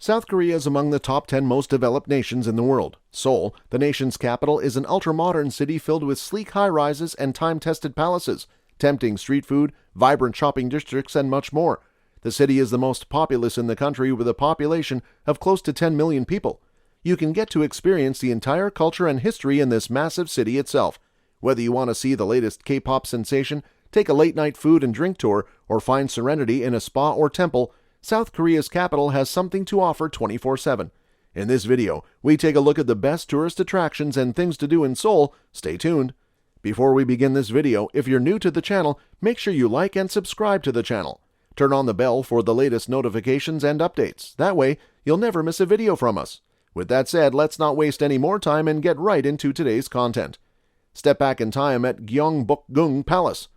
South Korea is among the top 10 most developed nations in the world. Seoul, the nation's capital, is an ultra-modern city filled with sleek high-rises and time-tested palaces, tempting street food, vibrant shopping districts, and much more. The city is the most populous in the country with a population of close to 10 million people. You can get to experience the entire culture and history in this massive city itself. Whether you want to see the latest K-pop sensation, take a late-night food and drink tour, or find serenity in a spa or temple, South Korea's capital has something to offer 24/7. In this video, we take a look at the best tourist attractions and things to do in Seoul. Stay tuned. Before we begin this video, if you're new to the channel, make sure you like and subscribe to the channel. Turn on the bell for the latest notifications and updates. That way, you'll never miss a video from us. With that said, let's not waste any more time and get right into today's content. Step back in time at Gyeongbokgung Palace.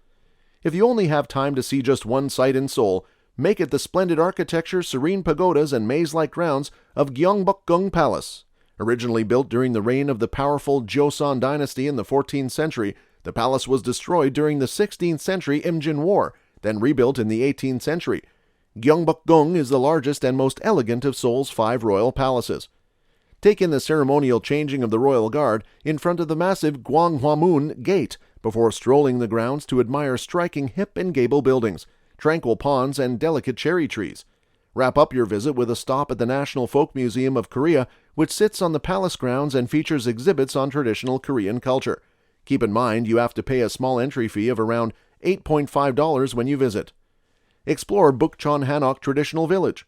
If you only have time to see just one site in Seoul, make it the splendid architecture, serene pagodas, and maze-like grounds of Gyeongbokgung Palace. Originally built during the reign of the powerful Joseon dynasty in the 14th century, the palace was destroyed during the 16th century Imjin War, then rebuilt in the 18th century. Gyeongbokgung is the largest and most elegant of Seoul's 5 royal palaces. Take in the ceremonial changing of the royal guard in front of the massive Gwanghwamun Gate before strolling the grounds to admire striking hip and gable buildings, tranquil ponds, and delicate cherry trees. Wrap up your visit with a stop at the National Folk Museum of Korea, which sits on the palace grounds and features exhibits on traditional Korean culture. Keep in mind you have to pay a small entry fee of around $8.5 when you visit. Explore Bukchon Hanok Traditional Village.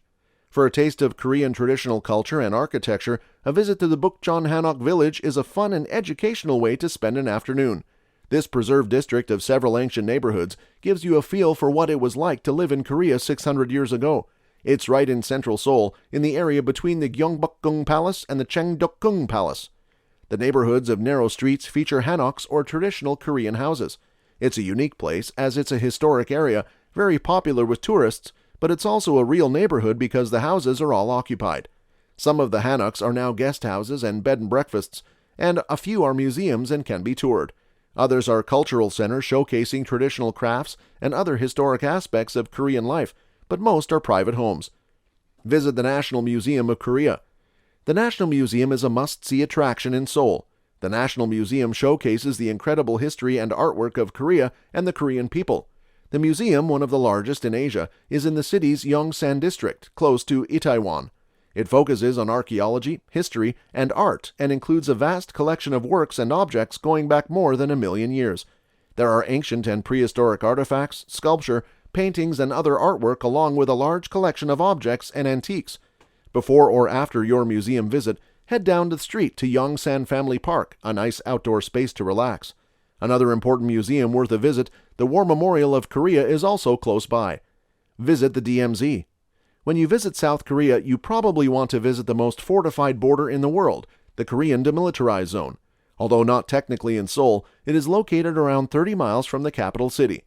For a taste of Korean traditional culture and architecture, a visit to the Bukchon Hanok Village is a fun and educational way to spend an afternoon. This preserved district of several ancient neighborhoods gives you a feel for what it was like to live in Korea 600 years ago. It's right in central Seoul, in the area between the Gyeongbokgung Palace and the Cheongdeokgung Palace. The neighborhoods of narrow streets feature hanoks or traditional Korean houses. It's a unique place as it's a historic area, very popular with tourists, but it's also a real neighborhood because the houses are all occupied. Some of the hanoks are now guest houses and bed and breakfasts, and a few are museums and can be toured. Others are cultural centers showcasing traditional crafts and other historic aspects of Korean life, but most are private homes. Visit the National Museum of Korea. The National Museum is a must-see attraction in Seoul. The National Museum showcases the incredible history and artwork of Korea and the Korean people. The museum, one of the largest in Asia, is in the city's Yongsan district, close to Itaewon. It focuses on archaeology, history, and art, and includes a vast collection of works and objects going back more than 1,000,000 years. There are ancient and prehistoric artifacts, sculpture, paintings, and other artwork, along with a large collection of objects and antiques. Before or after your museum visit, head down the street to Yongsan Family Park, a nice outdoor space to relax. Another important museum worth a visit, the War Memorial of Korea, is also close by. Visit the DMZ. When you visit South Korea, you probably want to visit the most fortified border in the world, the Korean Demilitarized Zone. Although not technically in Seoul, it is located around 30 miles from the capital city.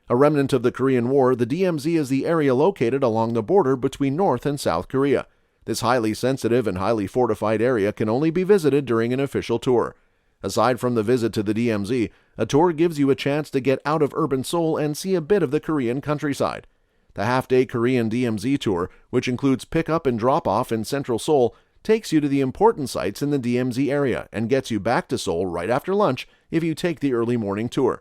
A remnant of the Korean War, the DMZ is the area located along the border between North and South Korea. This highly sensitive and highly fortified area can only be visited during an official tour. Aside from the visit to the DMZ, a tour gives you a chance to get out of urban Seoul and see a bit of the Korean countryside. The half-day Korean DMZ tour, which includes pick-up and drop-off in central Seoul, takes you to the important sites in the DMZ area and gets you back to Seoul right after lunch if you take the early morning tour.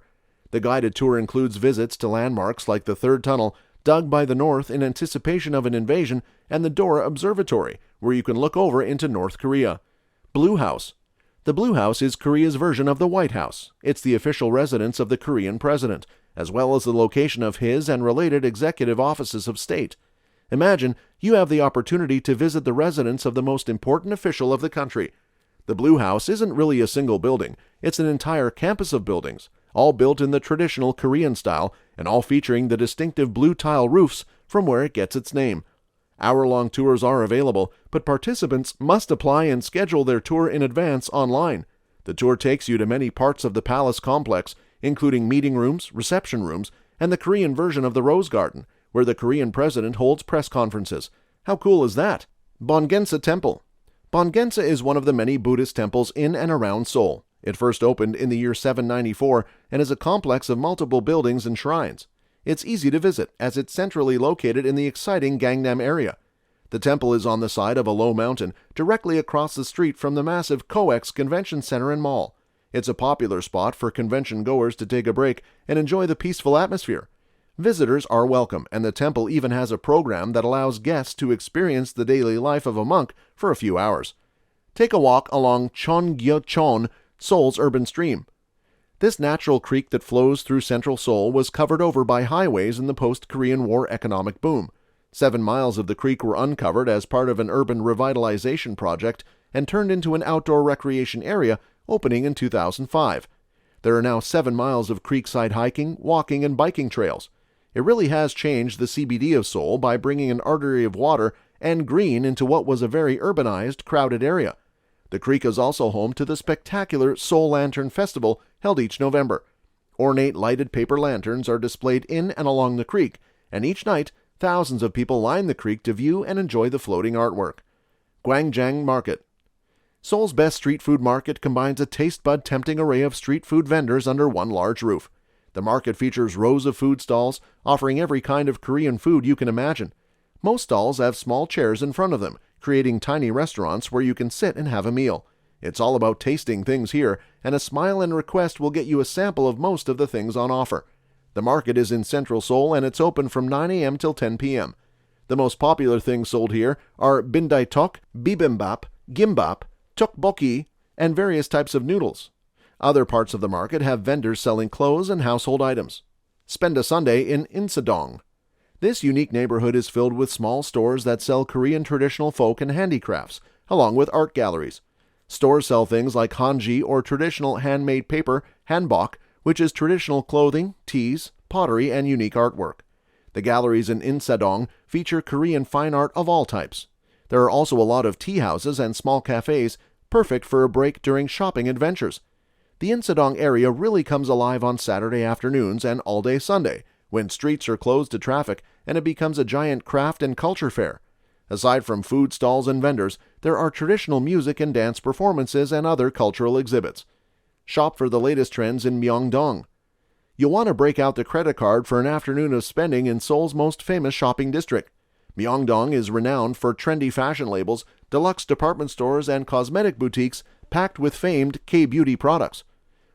The guided tour includes visits to landmarks like the Third Tunnel, dug by the North in anticipation of an invasion, and the Dora Observatory, where you can look over into North Korea. Blue House. The Blue House is Korea's version of the White House. It's the official residence of the Korean president, as well as the location of his and related executive offices of state. Imagine you have the opportunity to visit the residence of the most important official of the country. The Blue House isn't really a single building, it's an entire campus of buildings, all built in the traditional Korean style and all featuring the distinctive blue tile roofs from where it gets its name. Hour-long tours are available, but participants must apply and schedule their tour in advance online. The tour takes you to many parts of the palace complex, including meeting rooms, reception rooms, and the Korean version of the Rose Garden, where the Korean president holds press conferences. How cool is that? Bongensa Temple. Bongensa is one of the many Buddhist temples in and around Seoul. It first opened in the year 794 and is a complex of multiple buildings and shrines. It's easy to visit, as it's centrally located in the exciting Gangnam area. The temple is on the side of a low mountain, directly across the street from the massive COEX Convention Center and Mall. It's a popular spot for convention goers to take a break and enjoy the peaceful atmosphere. Visitors are welcome, and the temple even has a program that allows guests to experience the daily life of a monk for a few hours. Take a walk along Cheonggyecheon, Seoul's urban stream. This natural creek that flows through central Seoul was covered over by highways in the post-Korean War economic boom. 7 miles of the creek were uncovered as part of an urban revitalization project and turned into an outdoor recreation area opening in 2005. There are now 7 miles of creekside hiking, walking, and biking trails. It really has changed the CBD of Seoul by bringing an artery of water and green into what was a very urbanized, crowded area. The creek is also home to the spectacular Seoul Lantern Festival held each November. Ornate lighted paper lanterns are displayed in and along the creek, and each night thousands of people line the creek to view and enjoy the floating artwork. Gyeongbokgung Market. Seoul's best street food market combines a taste bud tempting array of street food vendors under one large roof. The market features rows of food stalls offering every kind of Korean food you can imagine. Most stalls have small chairs in front of them, creating tiny restaurants where you can sit and have a meal. It's all about tasting things here, and a smile and request will get you a sample of most of the things on offer. The market is in central Seoul and it's open from 9 a.m. till 10 p.m. The most popular things sold here are bindae-tok, bibimbap, gimbap, tteokbokki, and various types of noodles. Other parts of the market have vendors selling clothes and household items. Spend a Sunday in Insadong. This unique neighborhood is filled with small stores that sell Korean traditional folk and handicrafts, along with art galleries. Stores sell things like hanji or traditional handmade paper, hanbok, which is traditional clothing, teas, pottery, and unique artwork. The galleries in Insadong feature Korean fine art of all types. There are also a lot of tea houses and small cafes, perfect for a break during shopping adventures. The Insadong area really comes alive on Saturday afternoons and all day Sunday, when streets are closed to traffic and it becomes a giant craft and culture fair. Aside from food stalls and vendors, there are traditional music and dance performances and other cultural exhibits. Shop for the latest trends in Myeongdong. You'll want to break out the credit card for an afternoon of spending in Seoul's most famous shopping district. Myeongdong is renowned for trendy fashion labels, deluxe department stores, and cosmetic boutiques packed with famed K-beauty products.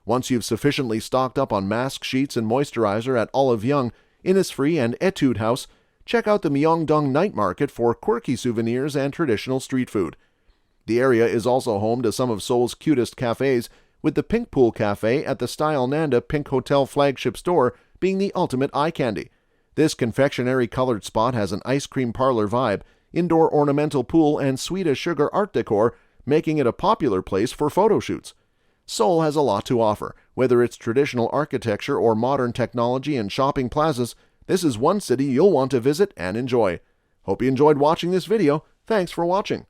Once you've sufficiently stocked up on mask sheets and moisturizer at Olive Young, Innisfree, and Etude House, check out the Myeongdong Night Market for quirky souvenirs and traditional street food. The area is also home to some of Seoul's cutest cafes, with the Pink Pool Cafe at the Style Nanda Pink Hotel flagship store being the ultimate eye candy. This confectionery-colored spot has an ice cream parlor vibe, indoor ornamental pool, and sweet as sugar art decor, making it a popular place for photo shoots. Seoul has a lot to offer. Whether it's traditional architecture or modern technology and shopping plazas, this is one city you'll want to visit and enjoy. Hope you enjoyed watching this video. Thanks for watching.